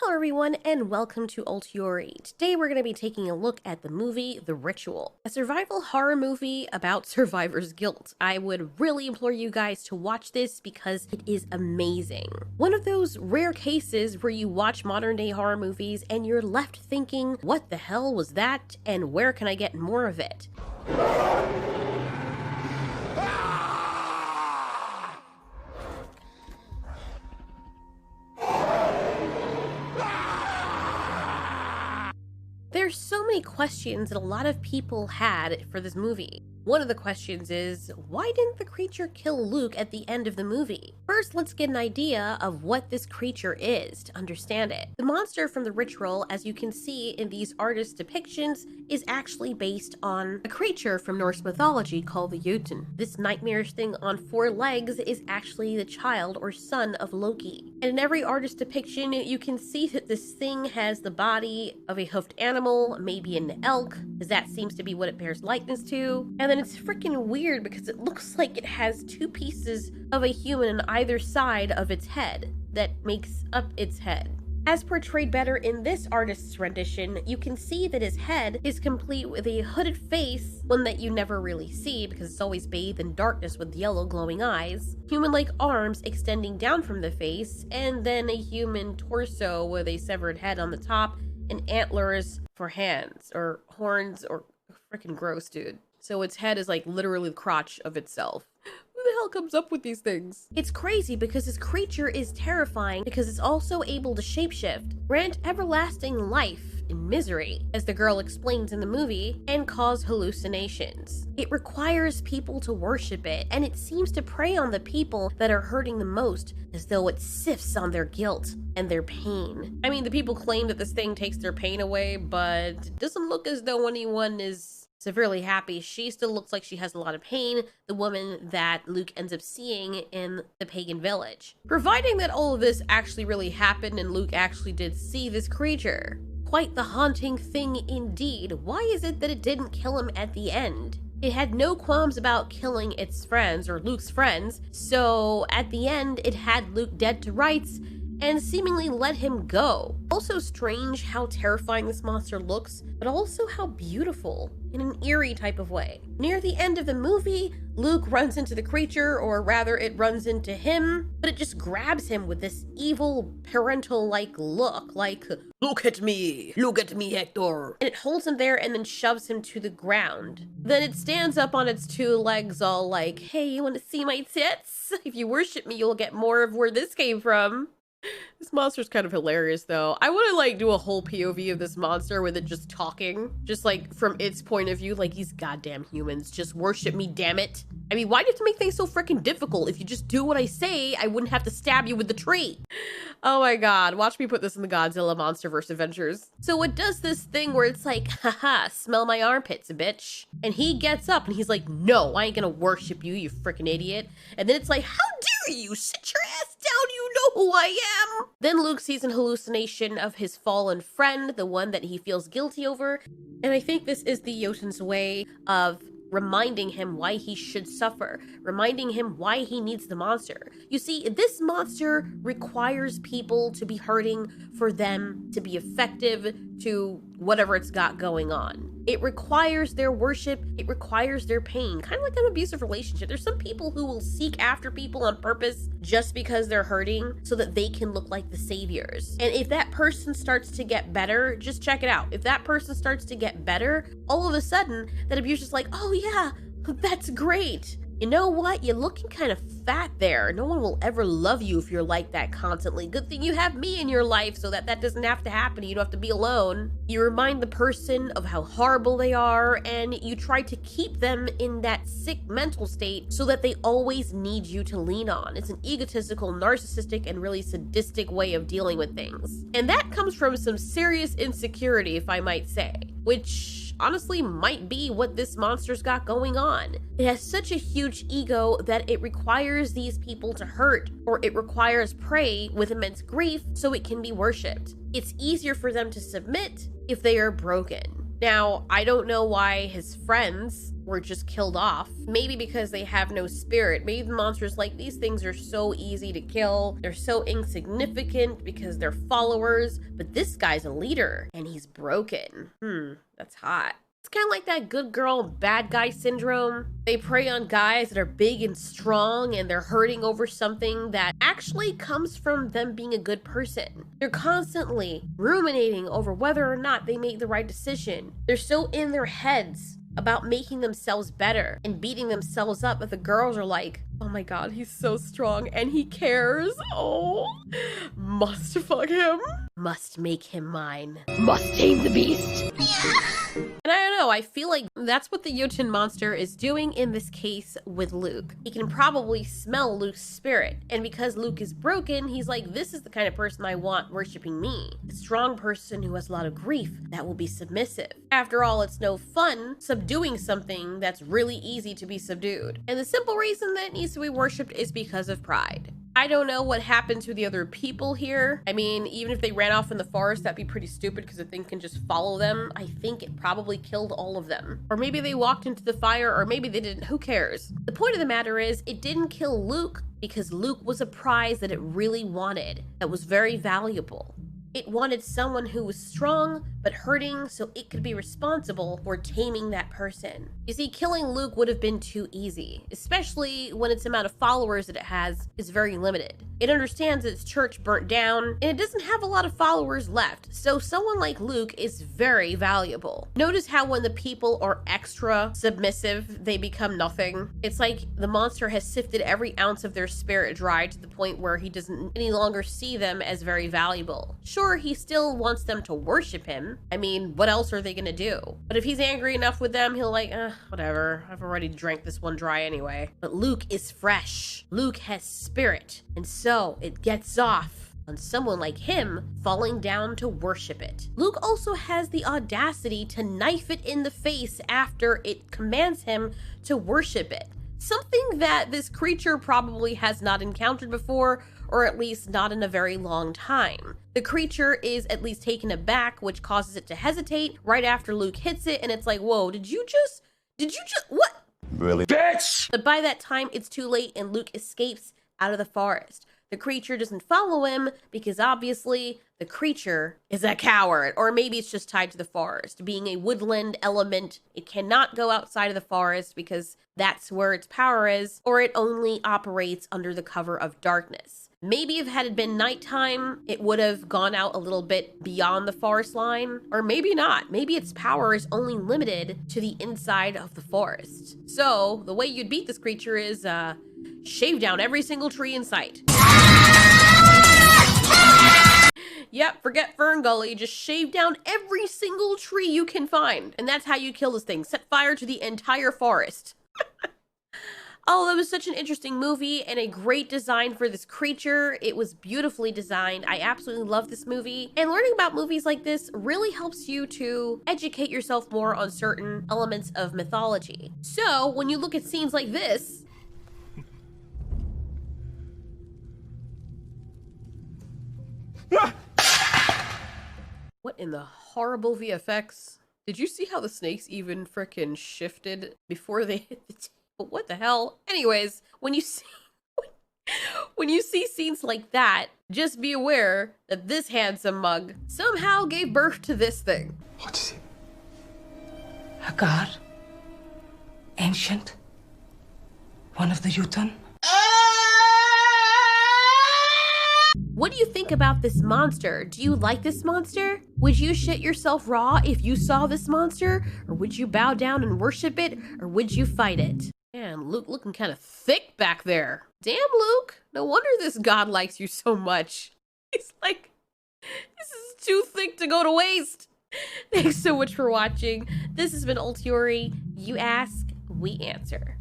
Hello everyone and welcome to Ultiori. Today we're going to be taking a look at the movie The Ritual, a survival horror movie about survivor's guilt. I would really implore you guys to watch this because it is amazing. One of those rare cases where you watch modern day horror movies and you're left thinking, what the hell was that and where can I get more of it? There's so many questions that a lot of people had for this movie. One of the questions is, why didn't the creature kill Luke at the end of the movie? First, let's get an idea of what this creature is to understand it. The monster from The Ritual, as you can see in these artist depictions, is actually based on a creature from Norse mythology called the Jotunn. This nightmarish thing on 4 legs is actually the child or son of Loki. And in every artist depiction, you can see that this thing has the body of a hoofed animal, maybe an elk, because that seems to be what it bears likeness to. And then it's freaking weird because it looks like it has 2 pieces of a human on either side of its head that makes up its head. As portrayed better in this artist's rendition, you can see that his head is complete with a hooded face, one that you never really see because it's always bathed in darkness with yellow glowing eyes, human-like arms extending down from the face, and then a human torso with a severed head on the top and antlers for hands, or horns, or freaking gross, dude. So its head is like literally the crotch of itself. Who the hell comes up with these things? It's crazy because this creature is terrifying because it's also able to shapeshift, grant everlasting life in misery, as the girl explains in the movie, and cause hallucinations. It requires people to worship it, and it seems to prey on the people that are hurting the most, as though it sifts on their guilt and their pain. I mean, the people claim that this thing takes their pain away, but it doesn't look as though anyone is severely happy. She still looks like she has a lot of pain, the woman that Luke ends up seeing in the pagan village. Providing that all of this actually really happened and Luke actually did see this creature. Quite the haunting thing indeed. Why is it that it didn't kill him at the end? It had no qualms about killing its friends, or Luke's friends, so at the end it had Luke dead to rights and seemingly let him go. Also strange how terrifying this monster looks, but also how beautiful in an eerie type of way. Near the end of the movie, Luke runs into the creature, or rather it runs into him, but it just grabs him with this evil parental-like look, like, look at me, Hector. And it holds him there and then shoves him to the ground. Then it stands up on its 2 legs all like, hey, you wanna see my tits? If you worship me, you'll get more of where this came from. This monster's kind of hilarious though. I want to like do a whole POV of this monster with it just talking, just like from its point of view, like, these goddamn humans, just worship me, damn it. I mean, why do you have to make things so freaking difficult? If you just do what I say, I wouldn't have to stab you with the tree. Oh my god, watch me put this in the Godzilla Monsterverse Adventures. So it does this thing where it's like, haha, smell my armpits, bitch. And he gets up and he's like, no, I ain't gonna worship you, you freaking idiot. And then it's like, how dare you? Sit your ass down, you know who I am. Then Luke sees an hallucination of his fallen friend, the one that he feels guilty over. And I think this is the Jotunn's way of reminding him why he should suffer, reminding him why he needs the monster. You see, this monster requires people to be hurting for them to be effective to whatever it's got going on. It requires their worship, it requires their pain, kind of like an abusive relationship. There's some people who will seek after people on purpose just because they're hurting so that they can look like the saviors. And if that person starts to get better, just check it out. If that person starts to get better, all of a sudden that abuser's like, oh yeah, that's great. You know what? You're looking kind of fat there. No one will ever love you if you're like that constantly. Good thing you have me in your life so that doesn't have to happen. You don't have to be alone. You remind the person of how horrible they are, and you try to keep them in that sick mental state so that they always need you to lean on. It's an egotistical, narcissistic, and really sadistic way of dealing with things. And that comes from some serious insecurity, if I might say, which honestly might be what this monster's got going on. It has such a huge ego that it requires these people to hurt, or it requires prey with immense grief so it can be worshipped. It's easier for them to submit if they are broken. Now, I don't know why his friends were just killed off. Maybe because they have no spirit. Maybe the monster's like, these things are so easy to kill. They're so insignificant because they're followers. But this guy's a leader and he's broken. That's hot. It's kind of like that good girl, bad guy syndrome. They prey on guys that are big and strong and they're hurting over something that actually comes from them being a good person. They're constantly ruminating over whether or not they made the right decision. They're so in their heads about making themselves better and beating themselves up, but the girls are like, oh my god, he's so strong and he cares. Oh, must fuck him. Must make him mine. Must tame the beast. And I don't know, I feel like that's what the Jotunn monster is doing in this case with Luke. He can probably smell Luke's spirit, and because Luke is broken, he's like, this is the kind of person I want worshiping me. A strong person who has a lot of grief that will be submissive. After all, it's no fun subduing something that's really easy to be subdued. And the simple reason that it needs to be worshipped is because of pride. I don't know what happened to the other people here. I mean, even if they ran off in the forest, that'd be pretty stupid because the thing can just follow them. I think it probably killed all of them. Or maybe they walked into the fire, or maybe they didn't. Who cares? The point of the matter is, it didn't kill Luke because Luke was a prize that it really wanted, that was very valuable. It wanted someone who was strong but hurting so it could be responsible for taming that person. You see, killing Luke would have been too easy, especially when its amount of followers that it has is very limited. It understands that its church burnt down and it doesn't have a lot of followers left, so someone like Luke is very valuable. Notice how when the people are extra submissive, they become nothing. It's like the monster has sifted every ounce of their spirit dry to the point where he doesn't any longer see them as very valuable. Sure, he still wants them to worship him. I mean, what else are they gonna do? But if he's angry enough with them, he'll like, whatever. I've already drank this one dry anyway. But Luke is fresh. Luke has spirit. And so it gets off on someone like him falling down to worship it. Luke also has the audacity to knife it in the face after it commands him to worship it. Something that this creature probably has not encountered before, or at least not in a very long time. The creature is at least taken aback, which causes it to hesitate right after Luke hits it, and it's like, whoa, did you just, what? Really? Bitch! But by that time, it's too late and Luke escapes out of the forest. The creature doesn't follow him because obviously the creature is a coward, or maybe it's just tied to the forest. Being a woodland element, it cannot go outside of the forest because that's where its power is, or it only operates under the cover of darkness. Maybe if it had been nighttime, it would have gone out a little bit beyond the forest line, or maybe not. Maybe its power is only limited to the inside of the forest. So the way you'd beat this creature is shave down every single tree in sight. Yep, forget Fern Gully, just shave down every single tree you can find. And that's how you kill this thing. Set fire to the entire forest. Oh, that was such an interesting movie and a great design for this creature. It was beautifully designed. I absolutely love this movie. And learning about movies like this really helps you to educate yourself more on certain elements of mythology. So when you look at scenes like this, what in the horrible VFX? Did you see how the snakes even frickin' shifted before they hit the table? What the hell? Anyways, when you see scenes like that, just be aware that this handsome mug somehow gave birth to this thing. What is it? A god? Ancient? One of the Jotunn? What do you think about this monster? Do you like this monster? Would you shit yourself raw if you saw this monster? Or would you bow down and worship it? Or would you fight it? Man, Luke looking kind of thick back there. Damn, Luke. No wonder this god likes you so much. He's like, this is too thick to go to waste. Thanks so much for watching. This has been Ultiori. You ask, we answer.